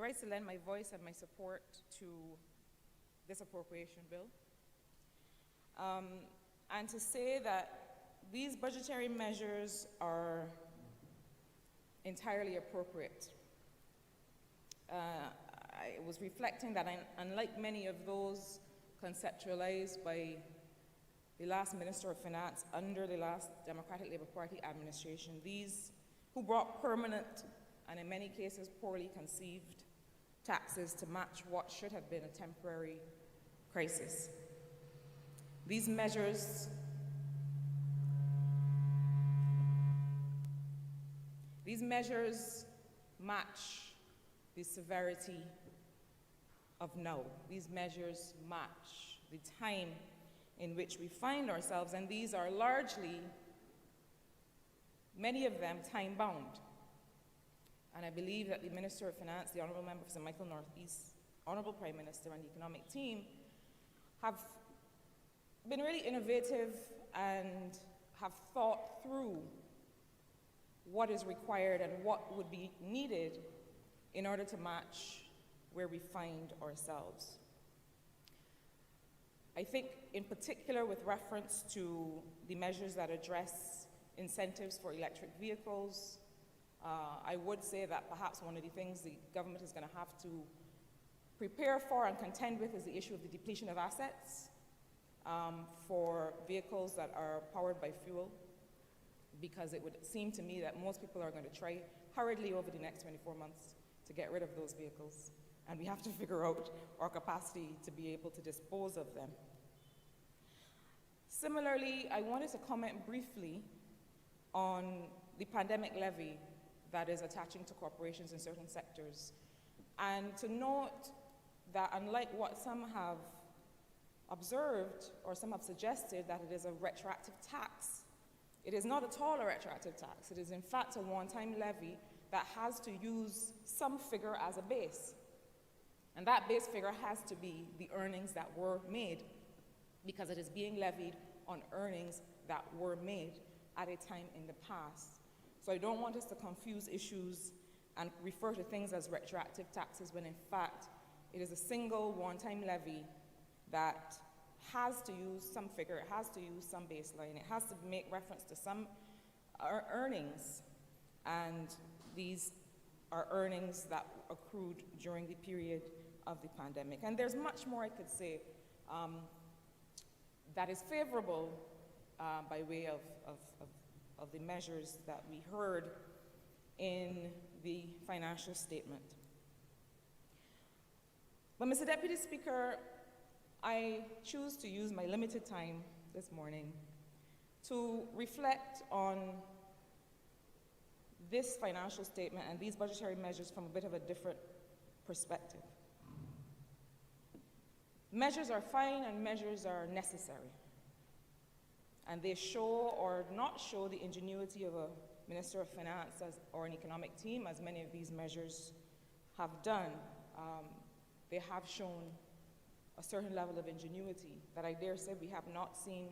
rise to lend my voice and my support to this appropriation bill, and to say that these budgetary measures are entirely appropriate. I was reflecting that unlike many of those conceptualized by the last Minister of Finance under the last Democratic Labour Party administration, these who brought permanent and in many cases poorly conceived taxes to match what should have been a temporary crisis. These measures match the severity of now. These measures match the time in which we find ourselves, and these are largely, many of them, time-bound. And I believe that the Minister of Finance, the Honourable Member for St. Michael Northeast, Honourable Prime Minister, and the economic team have been really innovative and have thought through what is required and what would be needed in order to match where we find ourselves. I think in particular with reference to the measures that address incentives for electric vehicles, I would say that perhaps one of the things the government is going to have to prepare for and contend with is the issue of the depletion of assets for vehicles that are powered by fuel, because it would seem to me that most people are going to try hurriedly over the next 24 months to get rid of those vehicles, and we have to figure out our capacity to be able to dispose of them. Similarly, I wanted to comment briefly on the pandemic levy that is attaching to corporations in certain sectors, and to note that unlike what some have observed or some have suggested, that it is a retroactive tax, it is not at all a retroactive tax. It is in fact a one-time levy that has to use some figure as a base. And that base figure has to be the earnings that were made, because it is being levied on earnings that were made at a time in the past. So I don't want us to confuse issues and refer to things as retroactive taxes when in fact it is a single one-time levy that has to use some figure, it has to use some baseline, it has to make reference to some earnings, and these are earnings that accrued during the period of the pandemic. And there's much more I could say that is favorable by way of the measures that we heard in the financial statement. But Mr. Deputy Speaker, I choose to use my limited time this morning to reflect on this financial statement and these budgetary measures from a bit of a different perspective. Measures are fine and measures are necessary, and they show or not show the ingenuity of a Minister of Finance or an economic team, as many of these measures have done. They have shown a certain level of ingenuity that I dare say we have not seen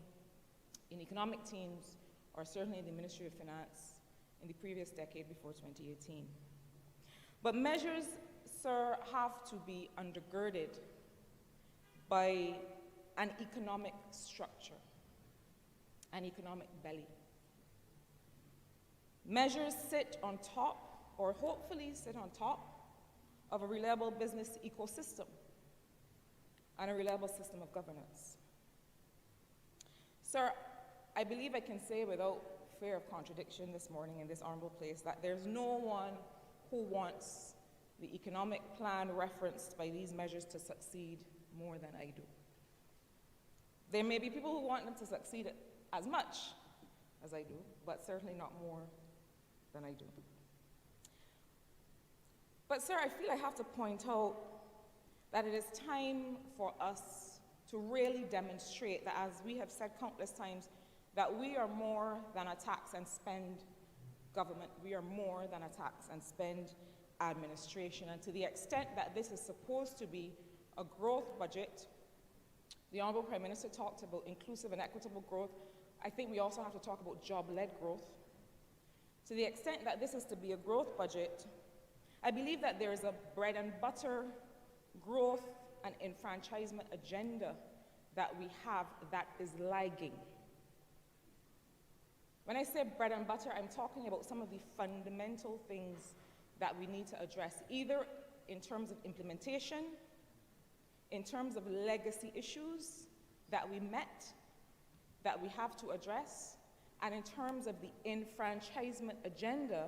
in economic teams, or certainly in the Ministry of Finance in the previous decade before 2018. But measures, sir, have to be undergirded by an economic structure, an economic belly. Measures sit on top, or hopefully sit on top, of a reliable business ecosystem and a reliable system of governance. Sir, I believe I can say without fear of contradiction this morning in this honorable place that there's no one who wants the economic plan referenced by these measures to succeed more than I do. There may be people who want them to succeed as much as I do, but certainly not more than I do. But sir, I feel I have to point out that it is time for us to really demonstrate that, as we have said countless times, that we are more than a tax and spend government. We are more than a tax and spend administration. And to the extent that this is supposed to be a growth budget, the Honourable Prime Minister talked about inclusive and equitable growth. I think we also have to talk about job-led growth. To the extent that this is to be a growth budget, I believe that there is a bread and butter growth and enfranchisement agenda that we have that is lagging. When I say bread and butter, I'm talking about some of the fundamental things that we need to address, either in terms of implementation, in terms of legacy issues that we met, that we have to address, and in terms of the enfranchisement agenda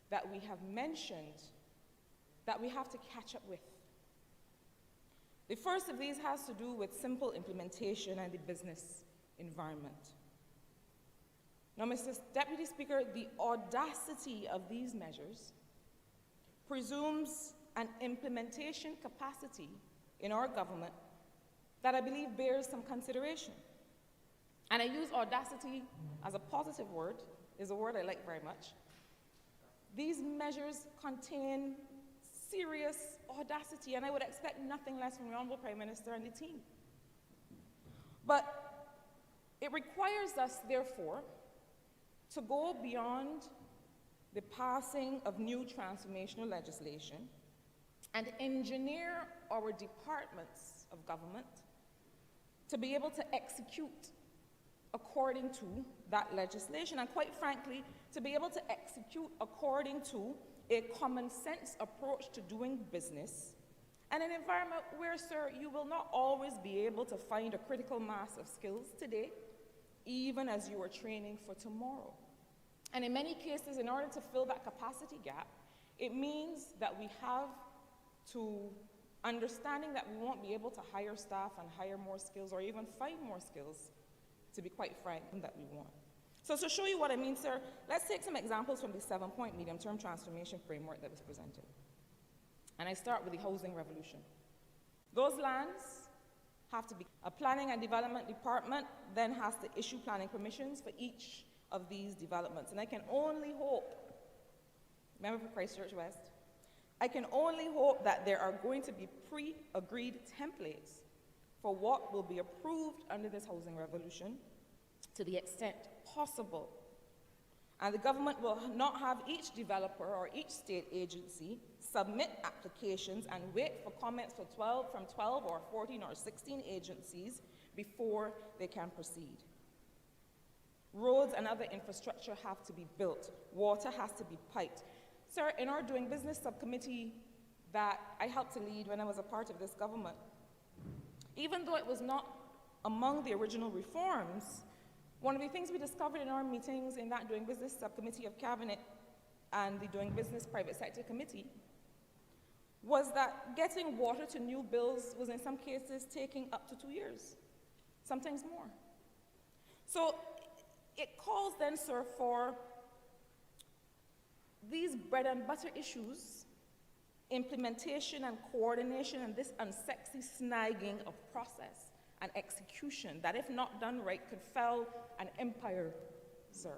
that we have mentioned that we have to catch up with. The first of these has to do with simple implementation and the business environment. Now, Mr. Deputy Speaker, the audacity of these measures presumes an implementation capacity in our government that I believe bears some consideration. And I use audacity as a positive word, is a word I like very much. These measures contain serious audacity, and I would expect nothing less from the Honorable Prime Minister and the team. But it requires us, therefore, to go beyond the passing of new transformational legislation and engineer our departments of government to be able to execute according to that legislation, and quite frankly, to be able to execute according to a common sense approach to doing business, and an environment where, sir, you will not always be able to find a critical mass of skills today, even as you are training for tomorrow. And in many cases, in order to fill that capacity gap, it means that we have to understanding that we won't be able to hire staff and hire more skills or even find more skills, to be quite frank, that we want. So to show you what I mean, sir, let's take some examples from the 7-point medium-term transformation framework that was presented. And I start with the housing revolution. Those lands have to be, a planning and development department then has to issue planning permissions for each of these developments. And I can only hope, member for Christchurch West, I can only hope that there are going to be pre-agreed templates for what will be approved under this housing revolution to the extent possible. And the government will not have each developer or each state agency submit applications and wait for comments from 12 or 14 or 16 agencies before they can proceed. Roads and other infrastructure have to be built. Water has to be piped. Sir, in our doing business subcommittee that I helped to lead when I was a part of this government, even though it was not among the original reforms, one of the things we discovered in our meetings in that doing business subcommittee of cabinet and the doing business private sector committee was that getting water to new builds was in some cases taking up to 2 years, sometimes more. So it calls then, sir, for these bread and butter issues, implementation and coordination, and this unsexy snagging of process and execution that, if not done right, could fell an empire, sir.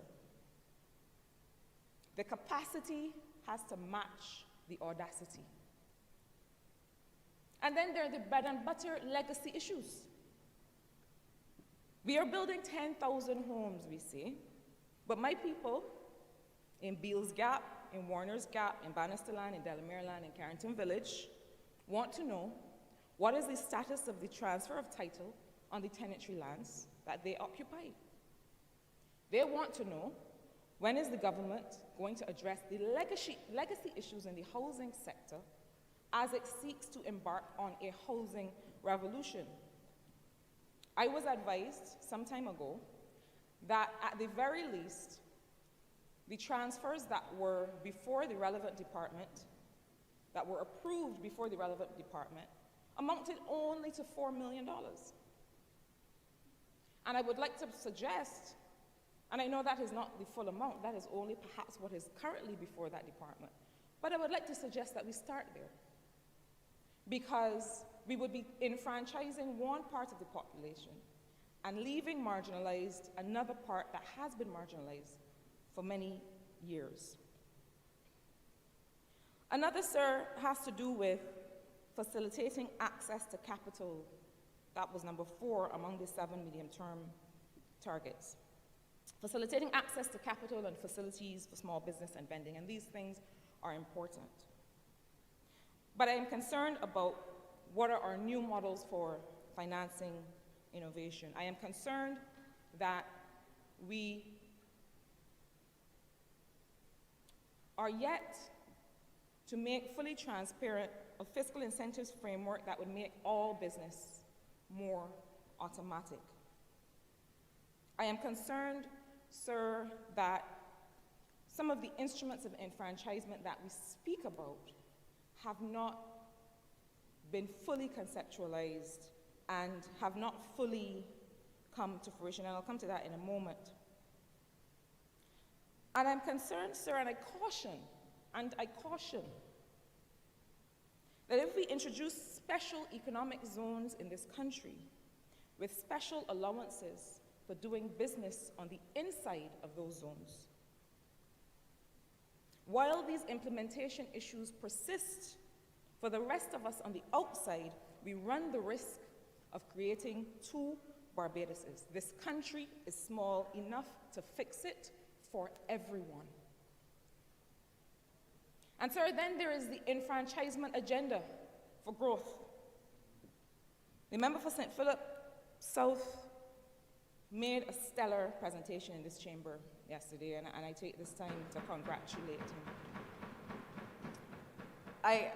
The capacity has to match the audacity. And then there are the bread and butter legacy issues. We are building 10,000 homes, we say, but my people in Beals Gap, in Warner's Gap, in Bannister Land, in Delamere Land, in Carrington Village want to know what is the status of the transfer of title on the tenantry lands that they occupy. They want to know when is the government going to address the legacy issues in the housing sector as it seeks to embark on a housing revolution. I was advised some time ago that at the very least, the transfers that were before the relevant department, that were approved before the relevant department, amounted only to $4 million. And I would like to suggest, and I know that is not the full amount, that is only perhaps what is currently before that department, but I would like to suggest that we start there, because we would be enfranchising one part of the population and leaving marginalized another part that has been marginalized for many years. Another, sir, has to do with facilitating access to capital. That was number 4 among the 7 medium-term targets. Facilitating access to capital and facilities for small business and vending, and these things are important. But I am concerned about what are our new models for financing innovation. I am concerned that we are yet to make fully transparent a fiscal incentives framework that would make all business more automatic. I am concerned, sir, that some of the instruments of enfranchisement that we speak about have not been fully conceptualized and have not fully come to fruition, and I'll come to that in a moment. And I'm concerned, sir, and I caution that if we introduce special economic zones in this country with special allowances for doing business on the inside of those zones, while these implementation issues persist for the rest of us on the outside, we run the risk of creating two Barbaduses. This country is small enough to fix it for everyone. And sir, then there is the enfranchisement agenda for growth. The member for St. Philip South made a stellar presentation in this chamber yesterday, and I take this time to congratulate him.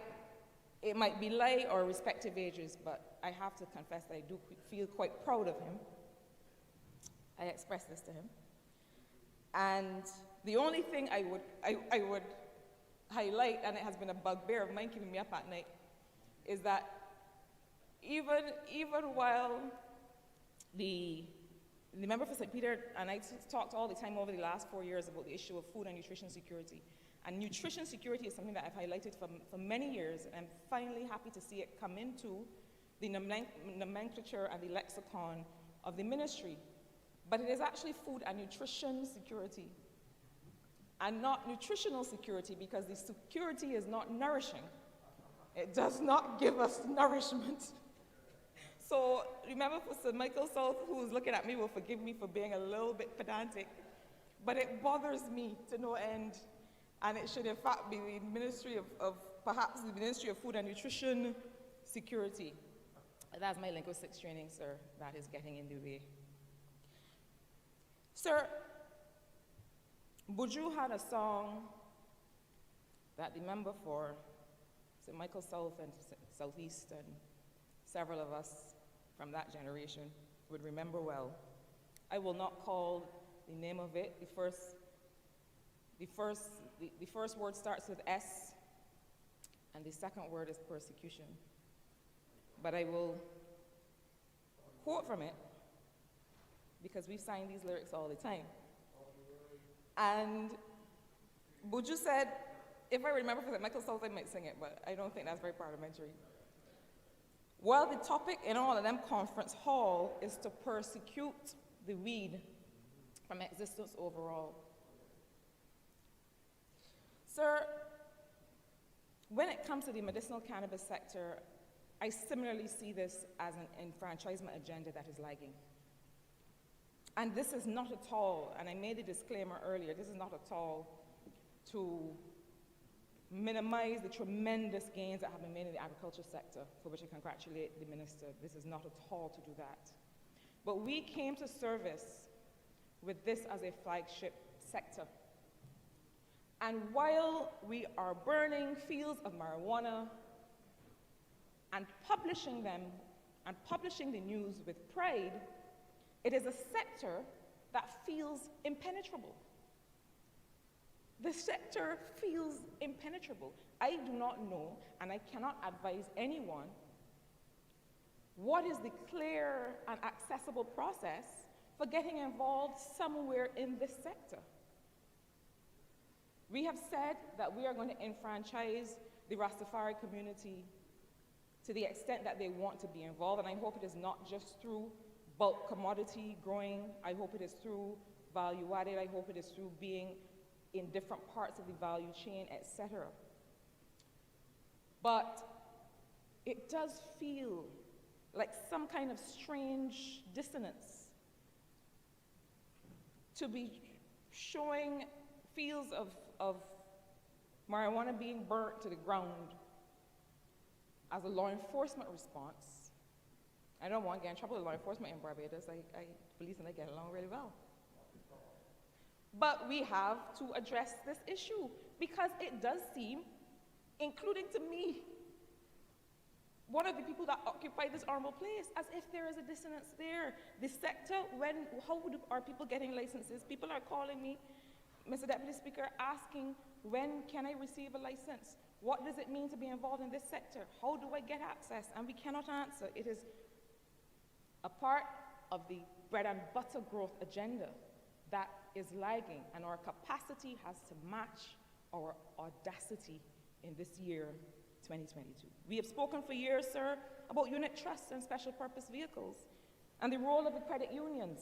It might be lie or respective ages, but I have to confess that I do feel quite proud of him. I expressed this to him. And the only thing I would highlight, and it has been a bugbear of mine keeping me up at night, is that even while the member for St. Peter and I talked all the time over the last 4 years about the issue of food and nutrition security. And nutrition security is something that I've highlighted for many years, and I'm finally happy to see it come into the nomenclature and the lexicon of the ministry. But it is actually food and nutrition security, and not nutritional security, because the security is not nourishing. It does not give us nourishment. So remember, for Sir Michael South, who's looking at me, will forgive me for being a little bit pedantic, but it bothers me to no end, and it should in fact be the Ministry of perhaps the Ministry of Food and Nutrition Security. That's my linguistics training, sir, that is getting in the way. Sir, Buju had a song that the member for St. Michael South and Southeast and several of us from that generation would remember well. I will not call the name of it. The first word starts with S, and the second word is persecution. But I will quote from it, because we've sang these lyrics all the time. And Buju said, if I remember for Michael South, I might sing it, but I don't think that's very parliamentary. Well, the topic in all of them conference hall is to persecute the weed from existence overall. Sir, when it comes to the medicinal cannabis sector, I similarly see this as an enfranchisement agenda that is lagging. And this is not at all, and I made a disclaimer earlier, this is not at all to minimize the tremendous gains that have been made in the agriculture sector, for which I congratulate the minister. This is not at all to do that. But we came to service with this as a flagship sector. And while we are burning fields of marijuana and publishing them and publishing the news with pride, it is a sector that feels impenetrable. The sector feels impenetrable. I do not know, and I cannot advise anyone, what is the clear and accessible process for getting involved somewhere in this sector. We have said that we are going to enfranchise the Rastafari community to the extent that they want to be involved, and I hope it is not just through bulk commodity growing. I hope it is through value added. I hope it is through being in different parts of the value chain, etc. But it does feel like some kind of strange dissonance to be showing fields of marijuana being burnt to the ground as a law enforcement response. I don't want to get in trouble with law enforcement in Barbados. The police and I get along really well. But we have to address this issue because it does seem, including to me, one of the people that occupy this honorable place, as if there is a dissonance there. The sector, are people getting licenses? People are calling me, Mr. Deputy Speaker, asking, when can I receive a license? What does it mean to be involved in this sector? How do I get access? And we cannot answer. It is a part of the bread and butter growth agenda that is lagging, and our capacity has to match our audacity in this year, 2022. We have spoken for years, sir, about unit trusts and special purpose vehicles and the role of the credit unions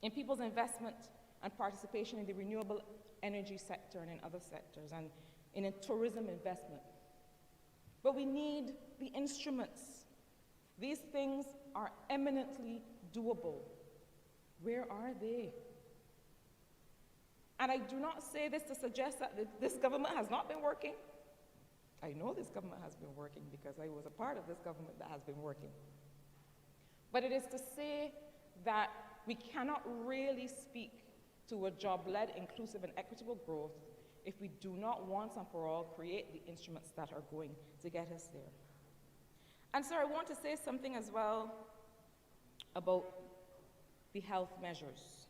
in people's investment and participation in the renewable energy sector and in other sectors and in a tourism investment. But we need the instruments. These things are eminently doable. Where are they? And I do not say this to suggest that this government has not been working. I know this government has been working because I was a part of this government that has been working. But it is to say that we cannot really speak to a job-led, inclusive, and equitable growth if we do not once and for all create the instruments that are going to get us there. And so I want to say something as well about the health measures.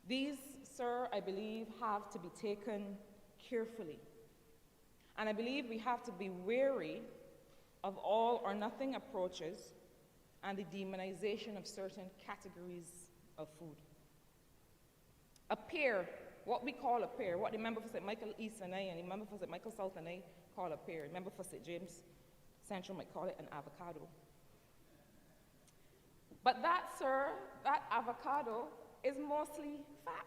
These, sir, I believe, have to be taken carefully. And I believe we have to be wary of all or nothing approaches and the demonization of certain categories of food. A pear, what we call a pear, what the member for St. Michael East and I and the member for St. Michael South and I call a pear, the member for St. James Central might call it an avocado. But that, sir, that avocado is mostly fat.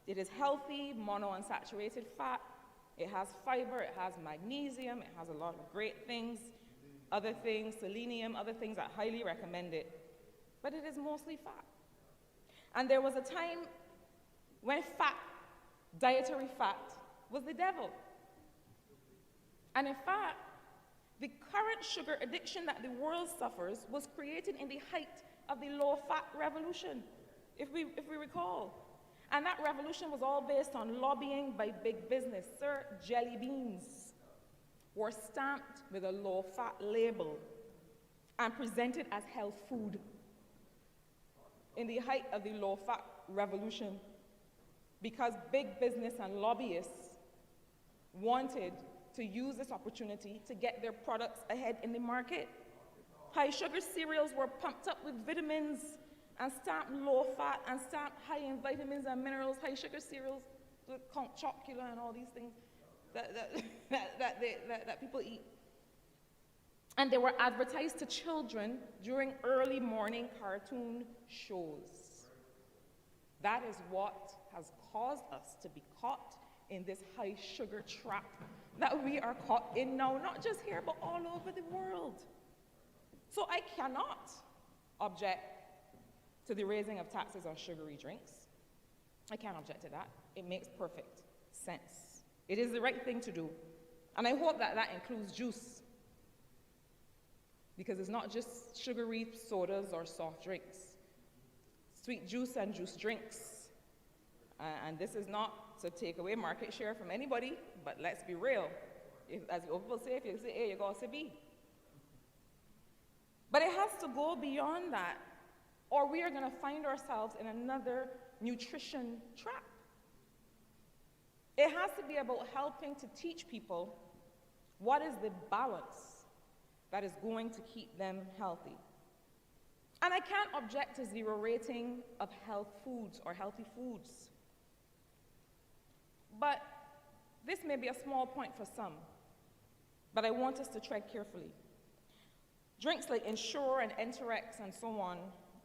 It is healthy, monounsaturated fat. It has fiber, it has magnesium, it has a lot of great things, other things, selenium, other things that highly recommend it. But it is mostly fat. And there was a time when fat, dietary fat, was the devil. And in fact, the current sugar addiction that the world suffers was created in the height of the low-fat revolution, if we recall. And that revolution was all based on lobbying by big business. Sir, jelly beans were stamped with a low-fat label and presented as health food in the height of the low-fat revolution because big business and lobbyists wanted to use this opportunity to get their products ahead in the market. High-sugar cereals were pumped up with vitamins and stamped low-fat and stamped high in vitamins and minerals. High-sugar cereals with Count Chocula and all these things that people eat. And they were advertised to children during early morning cartoon shows. That is what has caused us to be caught in this high-sugar trap that we are caught in now, not just here, but all over the world. So I cannot object to the raising of taxes on sugary drinks. I can't object to that. It makes perfect sense. It is the right thing to do. And I hope that that includes juice, because it's not just sugary sodas or soft drinks. Sweet juice and juice drinks. And this is not to take away market share from anybody, but let's be real. As the old people say, if you say A, you go say B. But it has to go beyond that, or we are going to find ourselves in another nutrition trap. It has to be about helping to teach people what is the balance that is going to keep them healthy. And I can't object to zero rating of health foods or healthy foods. But this may be a small point for some, but I want us to tread carefully. Drinks like Ensure and Enterex and so on,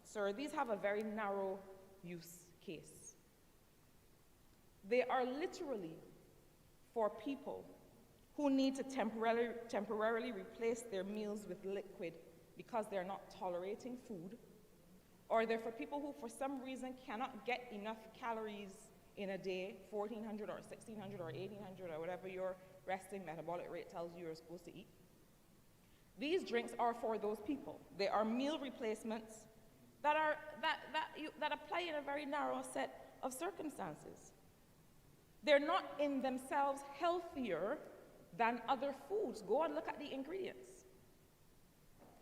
sir, these have a very narrow use case. They are literally for people who need to temporarily replace their meals with liquid because they're not tolerating food, or they're for people who, for some reason, cannot get enough calories in a day, 1,400 or 1,600 or 1,800 or whatever your resting metabolic rate tells you you're supposed to eat. These drinks are for those people. They are meal replacements that apply in a very narrow set of circumstances. They're not in themselves healthier than other foods. Go and look at the ingredients.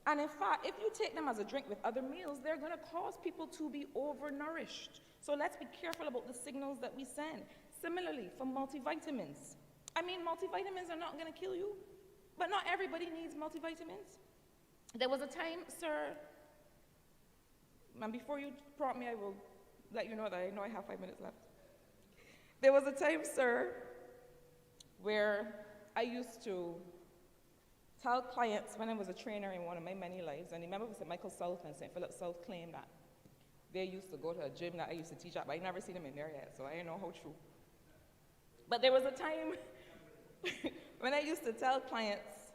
And in fact, if you take them as a drink with other meals, they're going to cause people to be overnourished. So let's be careful about the signals that we send. Similarly, for multivitamins. I mean, multivitamins are not going to kill you, but not everybody needs multivitamins. There was a time, sir, and before you prompt me, I will let you know that I know I have 5 minutes left. There was a time, sir, where I used to tell clients when I was a trainer in one of my many lives, and remember St. Michael South and St. Philip South claimed that they used to go to a gym that I used to teach at, but I never seen them in there yet, so I don't know how true. But there was a time when I used to tell clients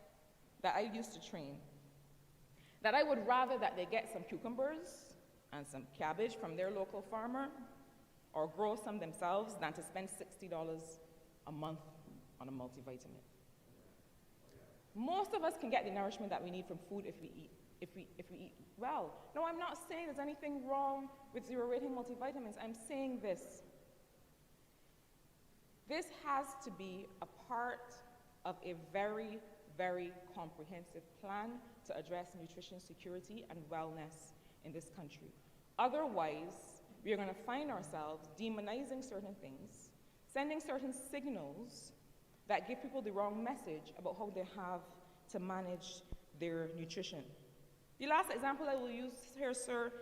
that I used to train that I would rather that they get some cucumbers and some cabbage from their local farmer or grow some themselves than to spend $60 a month on a multivitamin. Most of us can get the nourishment that we need from food if we eat well. No, I'm not saying there's anything wrong with zero rating multivitamins. I'm saying this. This has to be a part of a very, very comprehensive plan to address nutrition security and wellness in this country. Otherwise, we are going to find ourselves demonizing certain things, sending certain signals that give people the wrong message about how they have to manage their nutrition. The last example I will use here, sir,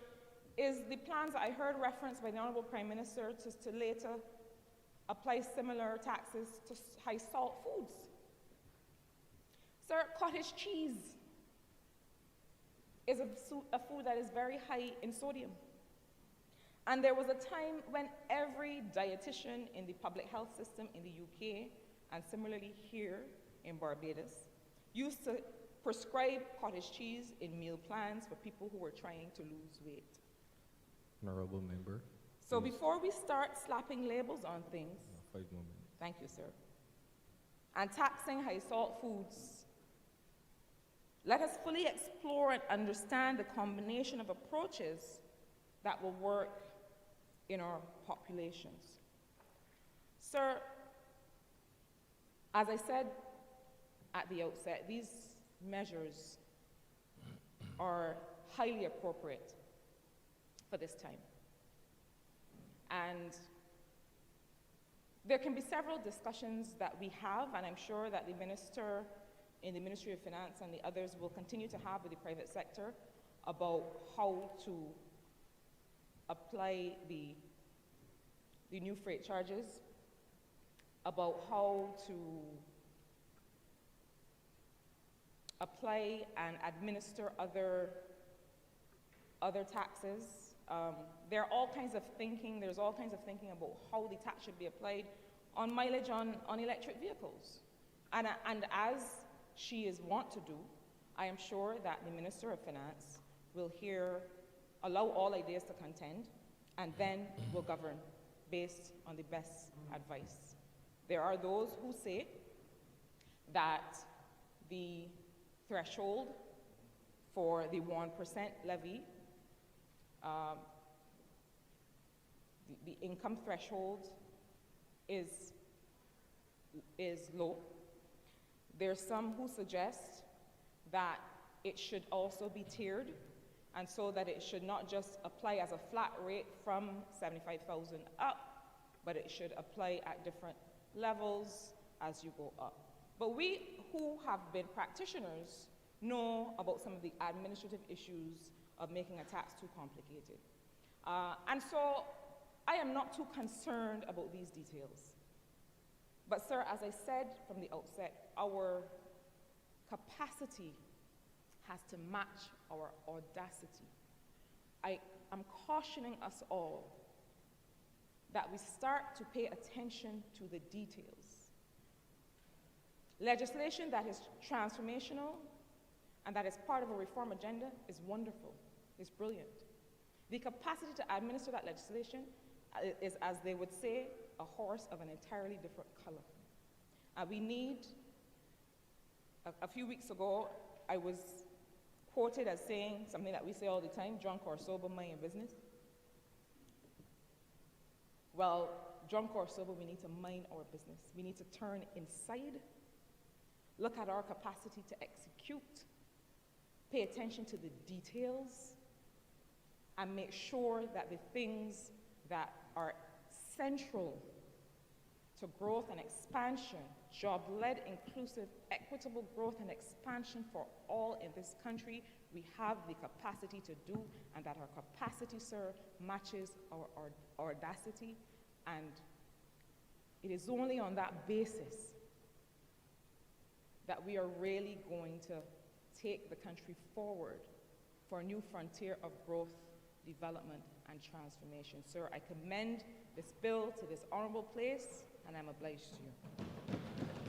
is the plans that I heard referenced by the Honorable Prime Minister to later apply similar taxes to high salt foods. Sir, cottage cheese is a food that is very high in sodium. And there was a time when every dietitian in the public health system in the UK, and similarly here in Barbados, used to prescribe cottage cheese in meal plans for people who were trying to lose weight. Honorable member. So before we start slapping labels on things, 5 more minutes. thank you, sir, and taxing high salt foods, let us fully explore and understand the combination of approaches that will work in our populations. Sir, as I said at the outset, these measures are highly appropriate for this time. And there can be several discussions that we have, and I'm sure that the minister in the Ministry of Finance and the others will continue to have with the private sector about how to apply the new freight charges, about how to apply and administer other taxes. There are all kinds of thinking, there's all kinds of thinking about how the tax should be applied on mileage on electric vehicles. And as she is wont to do, I am sure that the Minister of Finance will allow all ideas to contend, and then will govern based on the best advice. There are those who say that the threshold for the 1% levy, the income threshold is low. There's some who suggest that it should also be tiered, and so that it should not just apply as a flat rate from 75,000 up, but it should apply at different levels as you go up. But we who have been practitioners know about some of the administrative issues of making a tax too complicated. And so I am not too concerned about these details. But sir, as I said from the outset, our capacity has to match our audacity. I am cautioning us all that we start to pay attention to the details. Legislation that is transformational and that is part of a reform agenda is wonderful, it's brilliant. The capacity to administer that legislation is, as they would say, a horse of an entirely different color. And we need, a few weeks ago, I was quoted as saying something that we say all the time, drunk or sober, mind your business. Well, drunk or sober, we need to mind our business. We need to turn inside, look at our capacity to execute, pay attention to the details, and make sure that the things that are central to growth and expansion, job-led, inclusive, equitable growth and expansion for all in this country, we have the capacity to do, and that our capacity, sir, matches our audacity. And it is only on that basis that we are really going to take the country forward for a new frontier of growth, development, and transformation. Sir, I commend this bill to this honorable place, and I'm obliged to you.